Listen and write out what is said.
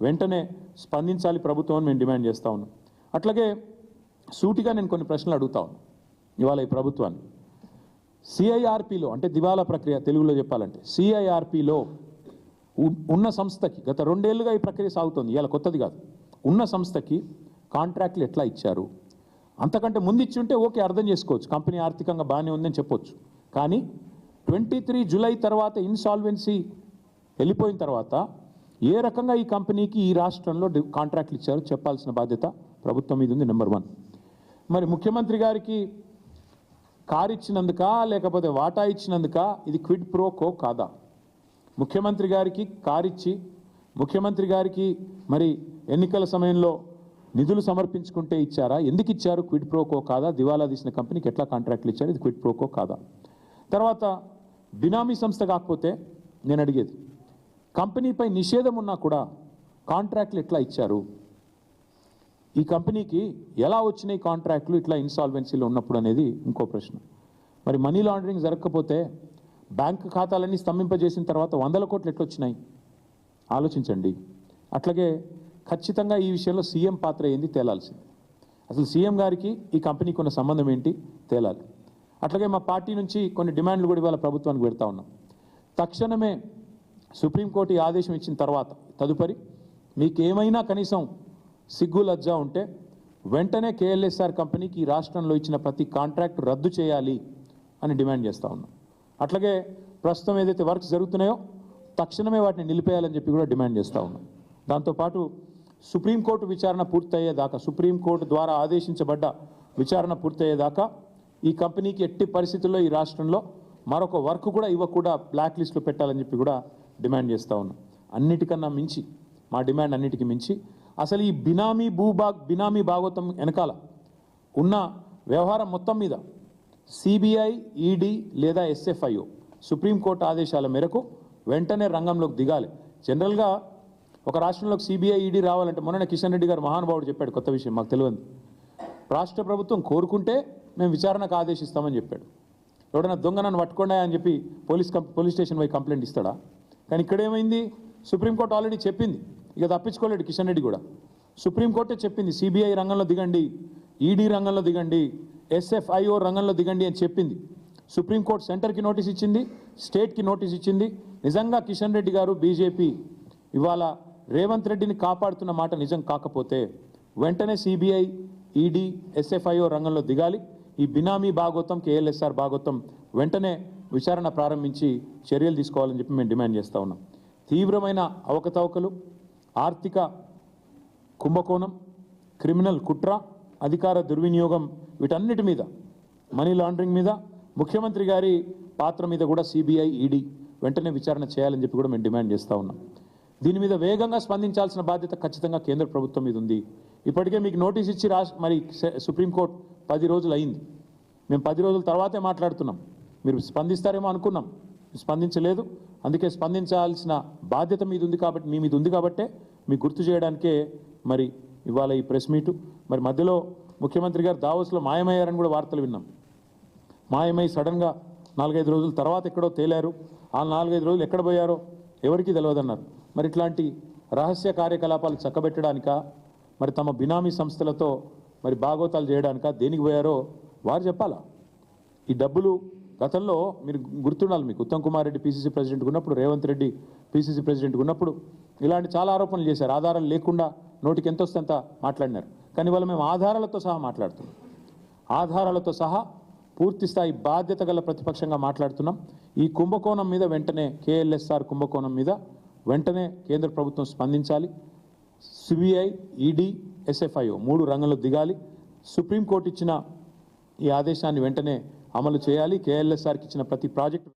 వెంటనే స్పందించాలి ప్రభుత్వం మేము డిమాండ్ చేస్తా ఉన్నాం. అట్లాగే సూటిగా నేను కొన్ని ప్రశ్నలు అడుగుతా ఉన్నాను ఇవాళ ఈ ప్రభుత్వాన్ని. సిఐఆర్పిలో అంటే దివాలా ప్రక్రియ తెలుగులో చెప్పాలంటే సిఐఆర్పిలో ఉన్న సంస్థకి గత 2 ఏళ్లుగా ఈ ప్రక్రియ సాగుతుంది, ఇవాళ కొత్తది కాదు. ఉన్న సంస్థకి కాంట్రాక్ట్లు ఎట్లా ఇచ్చారు? అంతకంటే ముందు ఇచ్చి ఉంటే ఓకే, అర్థం చేసుకోవచ్చు, కంపెనీ ఆర్థికంగా బాగానే ఉందని చెప్పొచ్చు. కానీ 23 జూలై తర్వాత ఇన్సాల్వెన్సీ వెళ్ళిపోయిన తర్వాత ఏ రకంగా ఈ కంపెనీకి ఈ రాష్ట్రంలో కాంట్రాక్ట్లు ఇచ్చారో చెప్పాల్సిన బాధ్యత ప్రభుత్వం మీద ఉంది. నెంబర్ 1. మరి ముఖ్యమంత్రి గారికి కారు ఇచ్చినందుక లేకపోతే వాటా ఇచ్చినందుక ఇది క్విడ్ ప్రో కో కాదా? ముఖ్యమంత్రి గారికి కారు ఇచ్చి ముఖ్యమంత్రి గారికి మరి ఎన్నికల సమయంలో నిధులు సమర్పించుకుంటే ఇచ్చారా? ఎందుకు ఇచ్చారు? క్విడ్ ప్రో కో కాదా? దివాలా తీసిన కంపెనీకి ఎట్లా కాంట్రాక్ట్లు ఇచ్చారు? ఇది క్విడ్ ప్రో కో కాదా? తర్వాత బినామీ సంస్థ కాకపోతే నేను అడిగేది, కంపెనీపై నిషేధం ఉన్నా కూడా కాంట్రాక్ట్లు ఎట్లా ఇచ్చారు? ఈ కంపెనీకి ఎలా వచ్చినాయి కాంట్రాక్ట్లు ఇట్లా ఇన్సాల్వెన్సీలో ఉన్నప్పుడు అనేది ఇంకో ప్రశ్న. మరి మనీ లాండరింగ్ జరగకపోతే బ్యాంక్ ఖాతాలన్నీ స్తంభింపజేసిన తర్వాత 100 కోట్లు ఎట్లా వచ్చినాయి? ఆలోచించండి. అట్లాగే ఖచ్చితంగా ఈ విషయంలో సీఎం పాత్ర ఏంది తేలాల్సింది. అసలు సీఎం గారికి ఈ కంపెనీకి ఉన్న సంబంధం ఏంటి తేలాలి. అట్లాగే మా పార్టీ నుంచి కొన్ని డిమాండ్లు కూడా ఇవాళ ప్రభుత్వానికి పెడతా ఉన్నాం. తక్షణమే సుప్రీంకోర్టు ఈ ఆదేశం ఇచ్చిన తర్వాత తదుపరి మీకు ఏమైనా కనీసం సిగ్గు లజ్జా ఉంటే వెంటనే కేఎల్ఎస్ఆర్ కంపెనీకి ఈ రాష్ట్రంలో ఇచ్చిన ప్రతి కాంట్రాక్ట్ రద్దు చేయాలి అని డిమాండ్ చేస్తూ ఉన్నాం. అట్లాగే ప్రస్తుతం ఏదైతే వర్క్స్ జరుగుతున్నాయో తక్షణమే వాటిని నిలిపేయాలని చెప్పి కూడా డిమాండ్ చేస్తూ ఉన్నాం. దాంతోపాటు సుప్రీంకోర్టు విచారణ పూర్తయ్యేదాకా, సుప్రీంకోర్టు ద్వారా ఆదేశించబడ్డ విచారణ పూర్తయ్యేదాకా ఈ కంపెనీకి ఎట్టి పరిస్థితుల్లో ఈ రాష్ట్రంలో మరొక వర్క్ కూడా ఇవ్వకుండా బ్లాక్ లిస్ట్లో పెట్టాలని చెప్పి కూడా డిమాండ్ చేస్తూ ఉన్నాం. అన్నిటికన్నా మించి మా డిమాండ్ అన్నిటికీ మించి అసలు ఈ బినామీ భాగోతం వెనకాల ఉన్న వ్యవహారం మొత్తం మీద సిబిఐ, ఈడీ లేదా ఎస్ఎఫ్ఐఓ సుప్రీంకోర్టు ఆదేశాల మేరకు వెంటనే రంగంలోకి దిగాలి. జనరల్గా ఒక రాష్ట్రంలోకి సిబిఐ, ఈడీ రావాలంటే మొన్న కిషన్ రెడ్డి గారు మహానుభావుడు చెప్పాడు, కొత్త విషయం మాకు తెలియదు. రాష్ట్ర ప్రభుత్వం కోరుకుంటే మేము విచారణకు ఆదేశిస్తామని చెప్పాడు. ఎవడైనా దొంగ నన్ను పట్టుకోండా అని చెప్పి పోలీస్ స్టేషన్ పోయి కంప్లైంట్ ఇస్తాడా? కానీ ఇక్కడ ఏమైంది, సుప్రీంకోర్టు ఆల్రెడీ చెప్పింది, ఇక తప్పించుకోలేడు కిషన్ రెడ్డి కూడా. సుప్రీంకోర్టే చెప్పింది సిబిఐ రంగంలో దిగండి, ఈడీ రంగంలో దిగండి, ఎస్ఎఫ్ఐఓ రంగంలో దిగండి అని చెప్పింది. సుప్రీంకోర్టు సెంటర్కి నోటీస్ ఇచ్చింది, స్టేట్కి నోటీస్ ఇచ్చింది. నిజంగా కిషన్ రెడ్డి గారు బీజేపీ ఇవాళ రేవంత్ రెడ్డిని కాపాడుతున్న మాట నిజం కాకపోతే వెంటనే సిబిఐ, ఈడీ, ఎస్ఎఫ్ఐఓ రంగంలో దిగాలి. ఈ బినామీ భాగోతం, కేఎల్ఎస్ఆర్ భాగోతం వెంటనే విచారణ ప్రారంభించి చర్యలు తీసుకోవాలని చెప్పి మేము డిమాండ్ చేస్తూ ఉన్నాం. తీవ్రమైన అవకతవకలు, ఆర్థిక కుంభకోణం, క్రిమినల్ కుట్ర, అధికార దుర్వినియోగం, వీటన్నిటి మీద, మనీ లాండరింగ్ మీద, ముఖ్యమంత్రి గారి పాత్ర మీద కూడా సిబిఐ, ఈడీ వెంటనే విచారణ చేయాలని చెప్పి కూడా మేము డిమాండ్ చేస్తూ ఉన్నాం. దీని మీద వేగంగా స్పందించాల్సిన బాధ్యత ఖచ్చితంగా కేంద్ర ప్రభుత్వం మీద ఉంది. ఇప్పటికే మీకు నోటీస్ ఇచ్చి మరి సుప్రీంకోర్టు 10 రోజులు అయింది. మేము 10 రోజుల తర్వాతే మాట్లాడుతున్నాం. మీరు స్పందిస్తారేమో అనుకున్నాం, స్పందించలేదు. అందుకే స్పందించాల్సిన బాధ్యత మీ మీద ఉంది కాబట్టే మీకు గుర్తు చేయడానికే మరి ఇవాళ ఈ ప్రెస్ మీటు. మరి మధ్యలో ముఖ్యమంత్రి గారు దావోస్లో మాయమయ్యారని కూడా వార్తలు విన్నాం. మాయమై సడన్గా 4-5 రోజుల తర్వాత ఎక్కడో తేలారు. ఆ 4-5 రోజులు ఎక్కడ పోయారో ఎవరికీ తెలియదన్నారు. మరి ఇట్లాంటి రహస్య కార్యకలాపాలు చక్కబెట్టడానికా, మరి తమ బినామీ సంస్థలతో మరి భాగోతాలు చేయడానికా, దేనికి పోయారో వారు చెప్పాలా? ఈ డబ్బులు గతంలో మీరు గుర్తుండాలి, మీకు ఉత్తమ్ కుమార్ రెడ్డి పీసీసీ ప్రెసిడెంట్గా ఉన్నప్పుడు, రేవంత్ రెడ్డి పీసీసీ ప్రెసిడెంట్గా ఉన్నప్పుడు ఇలాంటి చాలా ఆరోపణలు చేశారు. ఆధారాలు లేకుండా నోటికి ఎంత వస్తే అంత మాట్లాడినారు. కానీ ఇవాళ మేము ఆధారాలతో సహా మాట్లాడుతున్నాం. ఆధారాలతో సహా పూర్తి స్థాయి బాధ్యత గల ప్రతిపక్షంగా మాట్లాడుతున్నాం. ఈ కుంభకోణం మీద వెంటనే, కేఎల్ఎస్ఆర్ కుంభకోణం మీద వెంటనే కేంద్ర ప్రభుత్వం స్పందించాలి. సిబిఐ, ఈడీ, ఎస్ఎఫ్ఐఓ 3 రంగంలో దిగాలి. సుప్రీంకోర్టు ఇచ్చిన ఈ ఆదేశాన్ని వెంటనే అమలు చేయాలి. కేఎల్ఎస్ఆర్కి ఇచ్చిన ప్రతి ప్రాజెక్టు